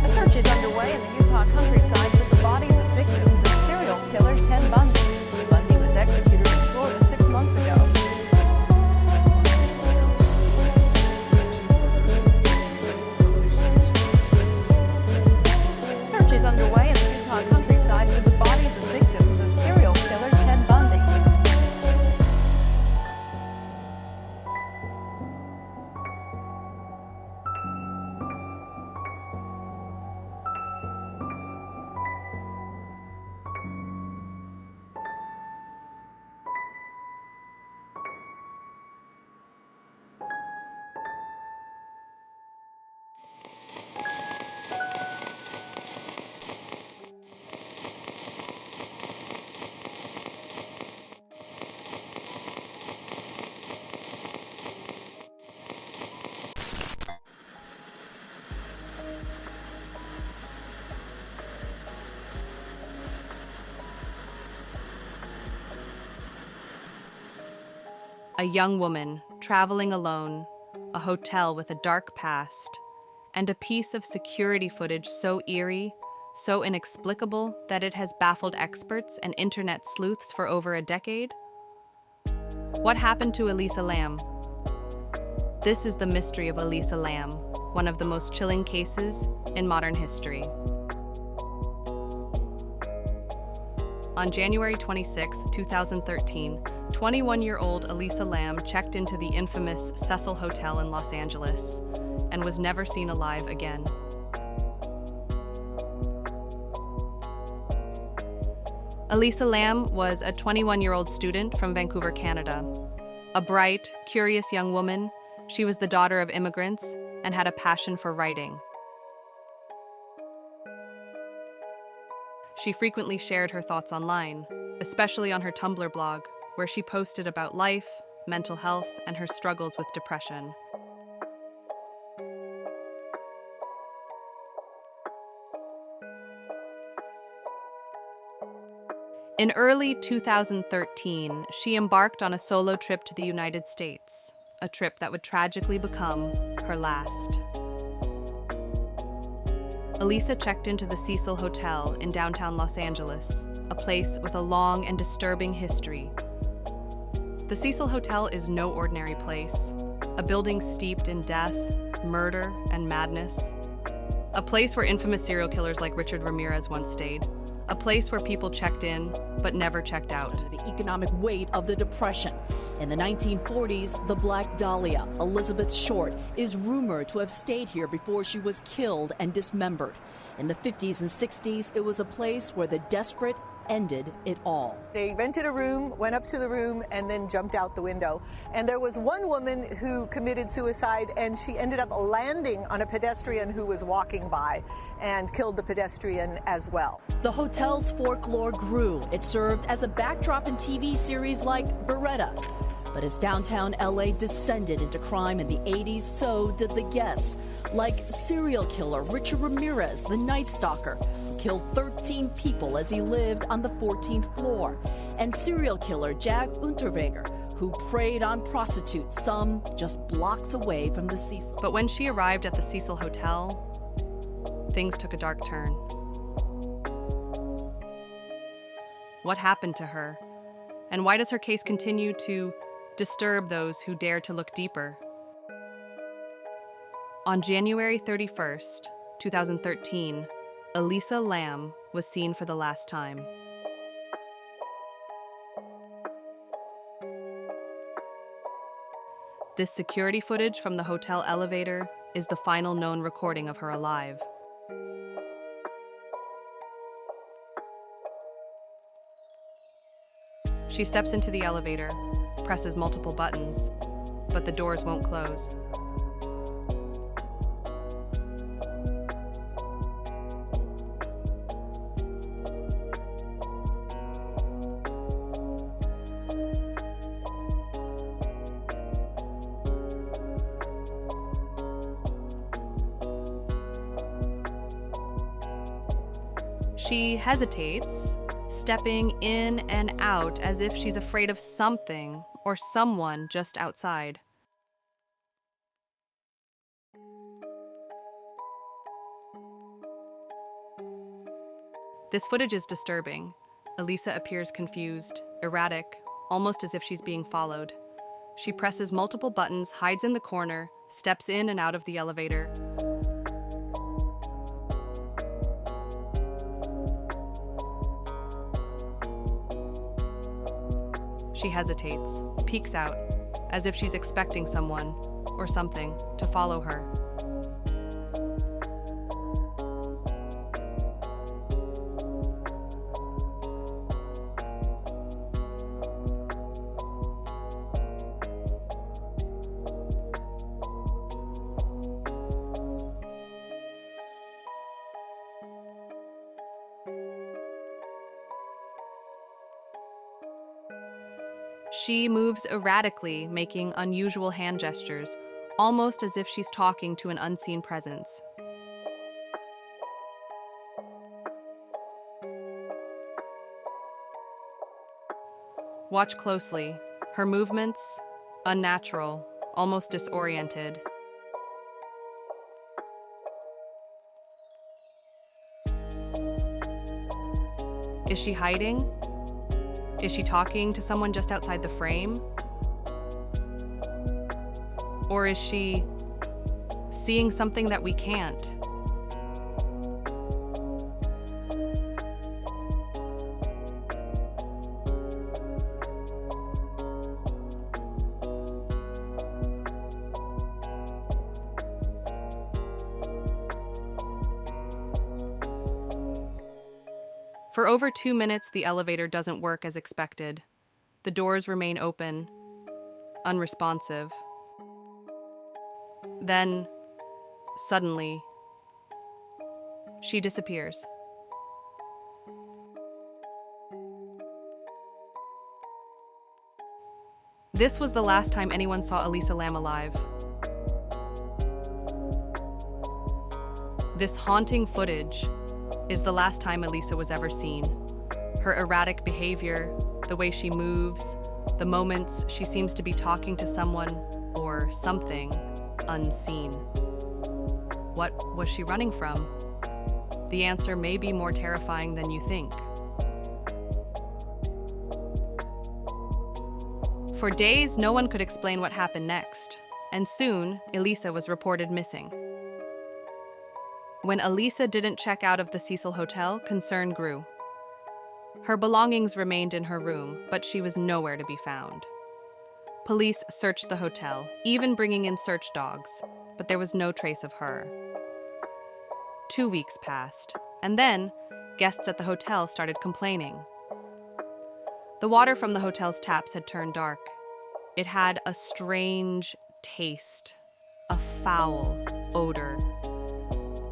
A search is underway in the Utah countryside for the bodies of victims of serial killer Ted Bundy. Bundy was executed in Florida 6 months ago. A search is underway in the Utah countryside for the bodies of victims of serial killer Ted Bundy. A young woman traveling alone, a hotel with a dark past, and a piece of security footage so eerie, so inexplicable that it has baffled experts and internet sleuths for over a decade? What happened to ELISA LAM? This is the mystery of ELISA LAM, one of the most chilling cases in modern history. On January 26, 2013, 21-year-old ELISA LAM checked into the infamous Cecil Hotel in Los Angeles and was never seen alive again. ELISA LAM was a 21-year-old student from Vancouver, Canada. A bright, curious young woman, she was the daughter of immigrants and had a passion for writing. She frequently shared her thoughts online, especially on her Tumblr blog, where she posted about life, mental health, and her struggles with depression. In early 2013, she embarked on a solo trip to the United States, a trip that would tragically become her last. ELISA checked into the Cecil Hotel in downtown Los Angeles, a place with a long and disturbing history. The Cecil Hotel is no ordinary place, a building steeped in death, murder, and madness. A place where infamous serial killers like Richard Ramirez once stayed. A place where people checked in, but never checked out. The economic weight of the Depression. In the 1940s, the Black Dahlia, Elizabeth Short, is rumored to have stayed here before she was killed and dismembered. In the 50s and 60s, it was a place where the desperate ended it all. They rented a room, went up to the room, and then jumped out the window. And there was one woman who committed suicide, and she ended up landing on a pedestrian who was walking by and killed the pedestrian as well. The hotel's folklore grew. It served as a backdrop in TV series like Beretta. But as downtown LA descended into crime in the 80s, so did the guests. Like serial killer Richard Ramirez, the Night Stalker, who killed 13 people as he lived on the 14th floor. And serial killer Jag Unterweger, who preyed on prostitutes, some just blocks away from the Cecil. But when she arrived at the Cecil Hotel, things took a dark turn. What happened to her? And why does her case continue to disturb those who dare to look deeper? On January 31st, 2013, ELISA LAM was seen for the last time. This security footage from the hotel elevator is the final known recording of her alive. She steps into the elevator, presses multiple buttons, but the doors won't close. She hesitates, stepping in and out as if she's afraid of something or someone just outside. This footage is disturbing. ELISA appears confused, erratic, almost as if she's being followed. She presses multiple buttons, hides in the corner, steps in and out of the elevator. She hesitates, peeks out, as if she's expecting someone, or something, to follow her. She moves erratically, making unusual hand gestures, almost as if she's talking to an unseen presence. Watch closely. Her movements, unnatural, almost disoriented. Is she hiding? Is she talking to someone just outside the frame? Or is she seeing something that we can't? For over 2 minutes, the elevator doesn't work as expected. The doors remain open, unresponsive. Then, suddenly, she disappears. This was the last time anyone saw ELISA LAM alive. This haunting footage is the last time ELISA was ever seen. Her erratic behavior, the way she moves, the moments she seems to be talking to someone or something unseen. What was she running from? The answer may be more terrifying than you think. For days, no one could explain what happened next, and soon, ELISA was reported missing. When ELISA didn't check out of the Cecil Hotel, concern grew. Her belongings remained in her room, but she was nowhere to be found. Police searched the hotel, even bringing in search dogs, but there was no trace of her. 2 weeks passed, and then guests at the hotel started complaining. The water from the hotel's taps had turned dark. It had a strange taste, a foul odor.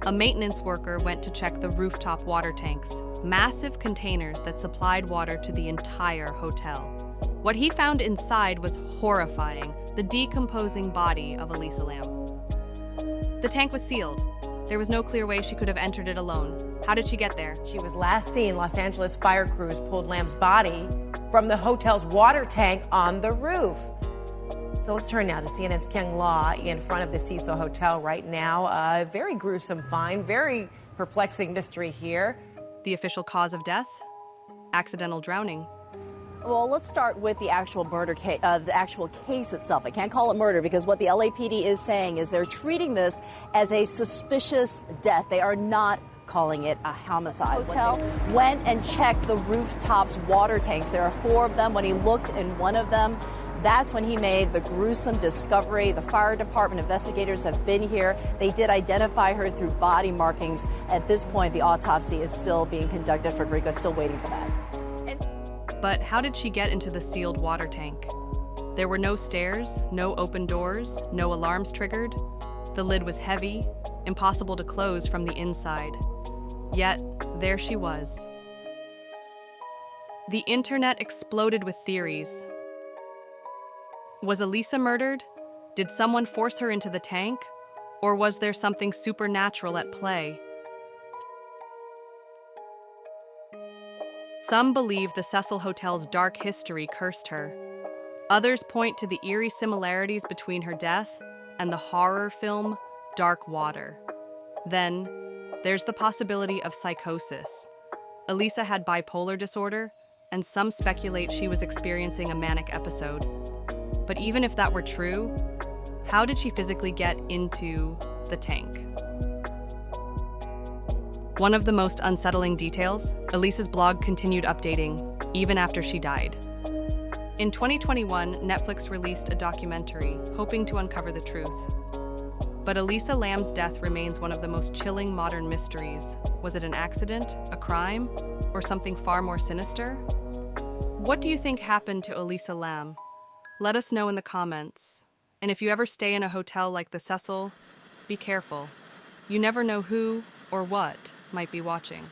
A maintenance worker went to check the rooftop water tanks, massive containers that supplied water to the entire hotel. What he found inside was horrifying, the decomposing body of ELISA LAM. The tank was sealed. There was no clear way she could have entered it alone. How did she get there? She was last seen. Los Angeles fire crews pulled Lamb's body from the hotel's water tank on the roof. So let's turn now to CNN's Kyung Law in front of the Cecil Hotel right now. A very gruesome find, very perplexing mystery here. The official cause of death? Accidental drowning. Well, let's start with the actual murder case, the actual case itself. I can't call it murder because what the LAPD is saying is they're treating this as a suspicious death. They are not calling it a homicide. Hotel went and checked the rooftops water tanks. There are 4 of them. When he looked in one of them, that's when he made the gruesome discovery. The fire department investigators have been here. They did identify her through body markings. At this point, the autopsy is still being conducted. Frederica's still waiting for that. But how did she get into the sealed water tank? There were no stairs, no open doors, no alarms triggered. The lid was heavy, impossible to close from the inside. Yet, there she was. The internet exploded with theories. Was ELISA murdered? Did someone force her into the tank? Or was there something supernatural at play? Some believe the Cecil Hotel's dark history cursed her. Others point to the eerie similarities between her death and the horror film Dark Water. Then, there's the possibility of psychosis. ELISA had bipolar disorder, and some speculate she was experiencing a manic episode. But even if that were true, how did she physically get into the tank? One of the most unsettling details, ELISA's blog continued updating even after she died. In 2021, Netflix released a documentary hoping to uncover the truth. But ELISA LAM's death remains one of the most chilling modern mysteries. Was it an accident, a crime, or something far more sinister? What do you think happened to ELISA LAM? Let us know in the comments. And if you ever stay in a hotel like the Cecil, be careful. You never know who or what might be watching.